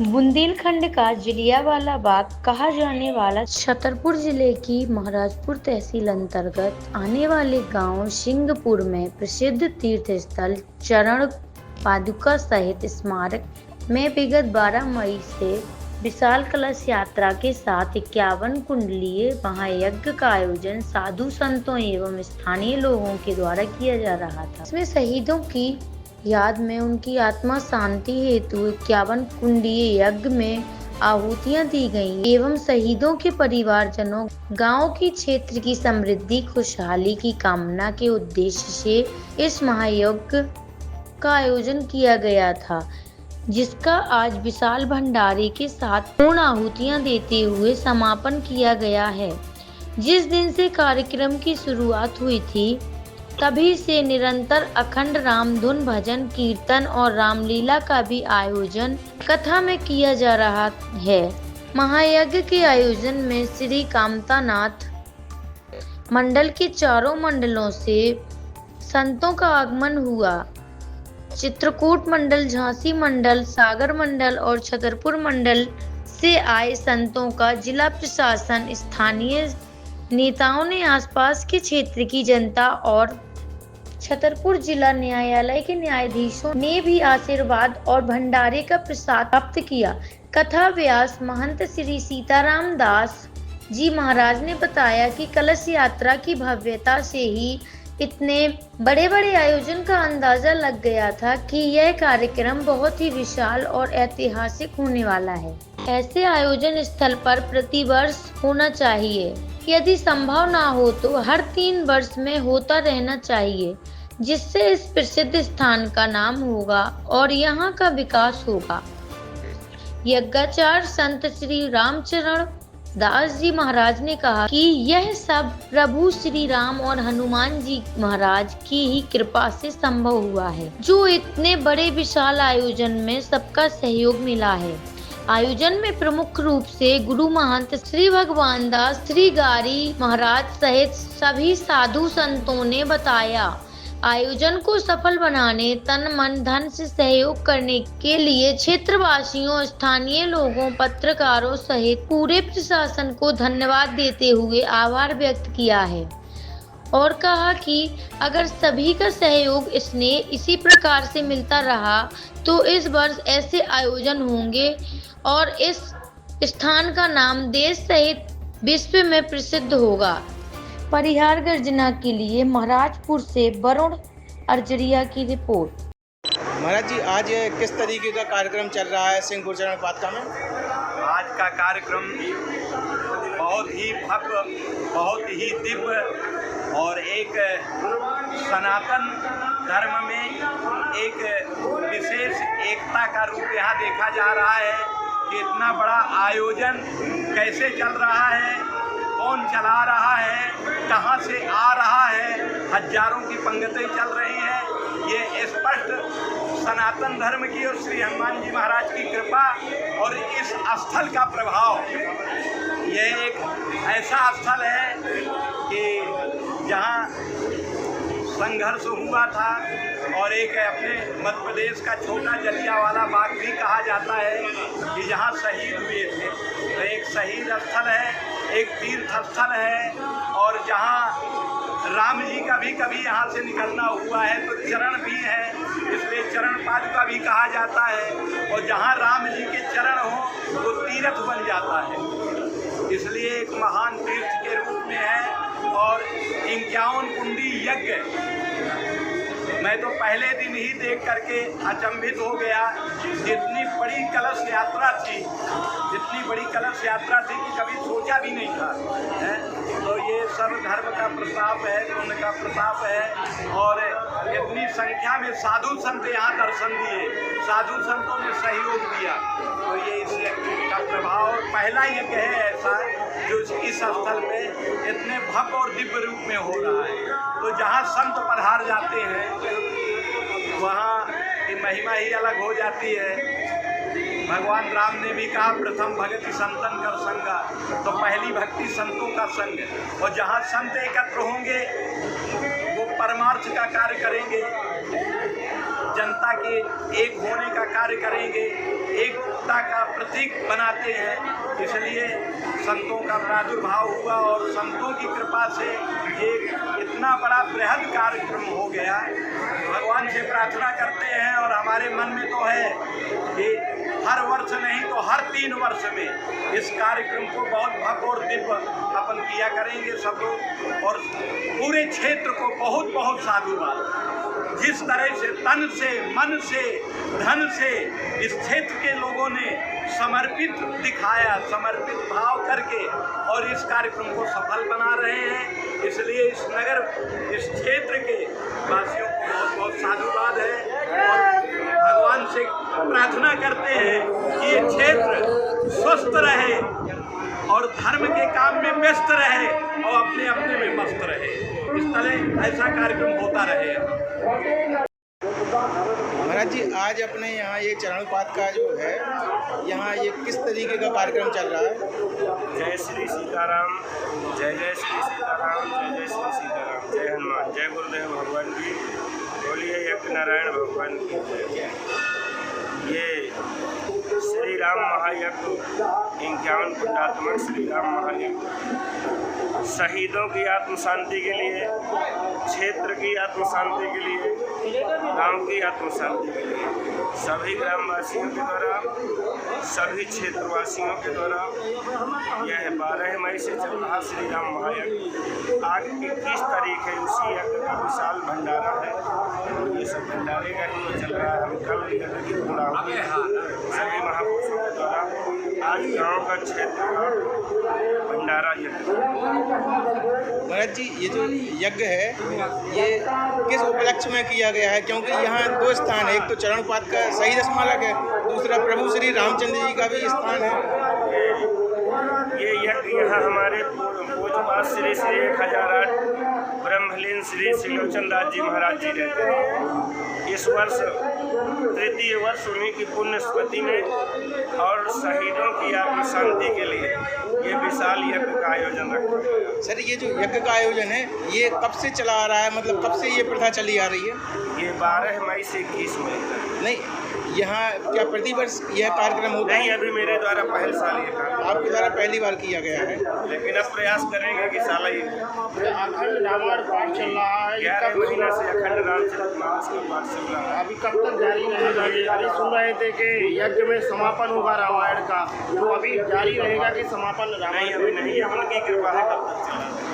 बुंदेलखंड का जलियांवाला बाग कहा जाने वाला छतरपुर जिले की महाराजपुर तहसील अंतर्गत आने वाले गांव सिंहपुर में प्रसिद्ध तीर्थ स्थल चरण पादुका सहित स्मारक में विगत 12 मई से विशाल कलश यात्रा के साथ 51 कुंडलीय महायज्ञ का आयोजन साधु संतों एवं स्थानीय लोगों के द्वारा किया जा रहा था। इसमें शहीदों की याद में उनकी आत्मा शांति हेतु 51 कुंडीय यज्ञ में आहुतियां दी गईं एवं शहीदों के परिवारजनों गांव की क्षेत्र की समृद्धि खुशहाली की कामना के उद्देश्य से इस महायज्ञ का आयोजन किया गया था, जिसका आज विशाल भंडारे के साथ पूर्ण आहुतियां देते हुए समापन किया गया है। जिस दिन से कार्यक्रम की शुरुआत हुई थी तभी से निरंतर अखंड रामधुन भजन कीर्तन और रामलीला का भी आयोजन कथा में किया जा रहा है। महायज्ञ के आयोजन में श्री कामतानाथ मंडल के चारों मंडलों से संतों का आगमन हुआ। चित्रकूट मंडल, झांसी मंडल, सागर मंडल और छतरपुर मंडल से आए संतों का जिला प्रशासन, स्थानीय नेताओं ने आसपास के क्षेत्र की जनता और छतरपुर जिला न्यायालय के न्यायाधीशों ने भी आशीर्वाद और भंडारे का प्रसाद प्राप्त किया। कथा व्यास महंत श्री सीताराम दास जी महाराज ने बताया कि कलश यात्रा की भव्यता से ही इतने बड़े बड़े आयोजन का अंदाजा लग गया था कि यह कार्यक्रम बहुत ही विशाल और ऐतिहासिक होने वाला है। ऐसे आयोजन स्थल पर प्रतिवर्ष होना चाहिए, यदि संभव ना हो तो हर 3 वर्ष में होता रहना चाहिए, जिससे इस प्रसिद्ध स्थान का नाम होगा और यहाँ का विकास होगा। यज्ञाचार्य संत श्री रामचरण दास जी महाराज ने कहा कि यह सब प्रभु श्री राम और हनुमान जी महाराज की ही कृपा से संभव हुआ है, जो इतने बड़े विशाल आयोजन में सबका सहयोग मिला है। आयोजन में प्रमुख रूप से गुरु महंत श्री भगवान दास श्री गारी महाराज सहित सभी साधु संतों ने बताया। आयोजन को सफल बनाने तन मन धन से सहयोग करने के लिए क्षेत्रवासियों, स्थानीय लोगों, पत्रकारों सहित पूरे प्रशासन को धन्यवाद देते हुए आभार व्यक्त किया है और कहा कि अगर सभी का सहयोग स्नेह इसी प्रकार से मिलता रहा तो इस वर्ष ऐसे आयोजन होंगे और इस स्थान का नाम देश सहित विश्व में प्रसिद्ध होगा। परिहार गर्जना के लिए महाराजपुर से वरुण अर्जरिया की रिपोर्ट। महाराज जी, आज किस तरीके का कार्यक्रम चल रहा है सिंहपुर चरण पादुका में? आज का कार्यक्रम बहुत ही भव्य, बहुत ही दिव्य और एक सनातन धर्म में एक विशेष एकता का रूप यहाँ देखा जा रहा है कि इतना बड़ा आयोजन कैसे चल रहा है, कौन चला रहा है, कहाँ से आ रहा है, हजारों की पंगतें चल रही हैं। ये स्पष्ट सनातन धर्म की और श्री हनुमान जी महाराज की कृपा और इस स्थल का प्रभाव। यह एक ऐसा स्थल है कि जहाँ संघर्ष हुआ था और एक अपने मध्य प्रदेश का छोटा जलियांवाला बाग भी कहा जाता है कि जहाँ शहीद हुए थे। तो एक शहीद स्थल है, एक तीर्थ स्थल है और जहाँ राम जी का भी कभी यहाँ से निकलना हुआ है तो चरण भी है, इसलिए चरण पादुका भी कहा जाता है। और जहाँ राम जी के चरण हो वो तीर्थ बन जाता है, इसलिए एक महान तीर्थ के रूप में है। और 51 कुंडी यज्ञ मैं तो पहले दिन ही देख करके अचंभित हो गया। जितनी बड़ी कलश यात्रा थी कि कभी सोचा भी नहीं था है? तो ये सब धर्म का प्रताप है, पुण्य का प्रताप है। और इतनी संख्या में साधु संत यहाँ दर्शन दिए, साधु संतों ने सहयोग दिया, तो ये इस यज्ञ का प्रभाव। पहला यज्ञ है ऐसा जो इस स्थल पे इतने भव्य और दिव्य रूप में हो रहा है। तो जहाँ संत पधार जाते हैं वहाँ की महिमा ही अलग हो जाती है। भगवान राम ने भी कहा प्रथम भक्ति संतन कर संगा, तो पहली भक्ति संतों का संग। और जहाँ संत एकत्र होंगे वो परमार्थ का कार्य करेंगे। जनता के एक होने का कार्य करेंगे, एकता का प्रतीक बनाते हैं। इसलिए संतों का प्रादुर्भाव हुआ और संतों की कृपा से एक इतना बड़ा बृहद कार्यक्रम हो गया। भगवान से प्रार्थना करते हैं और हमारे मन में तो है कि हर वर्ष नहीं तो हर 3 वर्ष में इस कार्यक्रम को बहुत भव्य और दिव्य अपन किया करेंगे सब लोग। और पूरे क्षेत्र को बहुत बहुत साधुवाद। जिस तरह से तन से, मन से, धन से इस क्षेत्र के लोगों ने समर्पित दिखाया, समर्पित भाव करके और इस कार्यक्रम को सफल बना रहे हैं। इसलिए इस नगर, इस क्षेत्र के वासियों को बहुत बहुत साधुवाद है और भगवान से प्रार्थना करते हैं कि ये क्षेत्र स्वस्थ रहे और धर्म के काम में व्यस्त रहे और अपने अपने में मस्त रहे। इस तरह ऐसा कार्यक्रम होता रहे। महाराज जी, आज अपने यहाँ ये चरणोपात का जो है, यहाँ ये किस तरीके का कार्यक्रम चल रहा है? जय श्री सीताराम, जय जय श्री सीताराम, जय जय श्री सीताराम, जय हनुमान, जय गुरुदेव भगवान की, बोलिए यज्ञ नारायण भगवान की जय। ये श्री राम महायज्ञ 51 पुण्यात्मक श्री राम महायज्ञ शहीदों की आत्म शांति के लिए, क्षेत्र की आत्म शांति के लिए, गांव की आत्म शांति के लिए, सभी ग्रामवासियों के द्वारा, सभी क्षेत्रवासियों के द्वारा यह 12 मई से चल रहा श्री राम महायज्ञ आज 21 तारीख है। उसी यज्ञ का विशाल भंडारा है और ये सब भंडारे का ही चल रहा है। हम कल यज्ञ की पूरा होगी सभी महापुरुषों के द्वारा आज गाँव का क्षेत्र का भंडारा यज्ञ। महाराज जी, ये जो यज्ञ है ये किस उपलक्ष्य में किया गया है? क्योंकि यहाँ 2 स्थान है, एक तो चरणोपात का शहीद स्मारक है, दूसरा प्रभु श्री रामचंद्र जी का भी स्थान है। ये यज्ञ यहाँ हमारे पूज्यपाद श्री 1008 ब्रह्मलीन श्री श्रीलोचन दास जी महाराज जी रहते हैं। इस वर्ष 3य वर्ष उन्हीं की पुण्य स्मृति में और शहीदों की आत्म शांति के लिए ये विशाल यज्ञ का आयोजन रखा गया। सर, ये जो यज्ञ का आयोजन है ये कब से चला आ रहा है, मतलब कब से ये प्रथा चली आ रही है? ये 12 मई से 21 मई तक। नहीं, यहाँ क्या प्रतिवर्ष यह कार्यक्रम होता है? नहीं, अभी मेरे द्वारा पहल साल ये कार्यक्रम आपके द्वारा पहली बार किया गया है, लेकिन अब प्रयास करेंगे कि साला ही अखंड रामायण पाठ चल रहा है। 11 महीना से अखंड रामचरितमानस का पाठ चल रहा है। अभी कब तक जारी रहेगा? ये अभी सुन रहे थे कि यज्ञ में समापन होगा रामायण का, तो अभी जारी रहेगा कि समापन नहीं, रामायण? अभी नहीं, उनकी कृपा है, कब तक चला।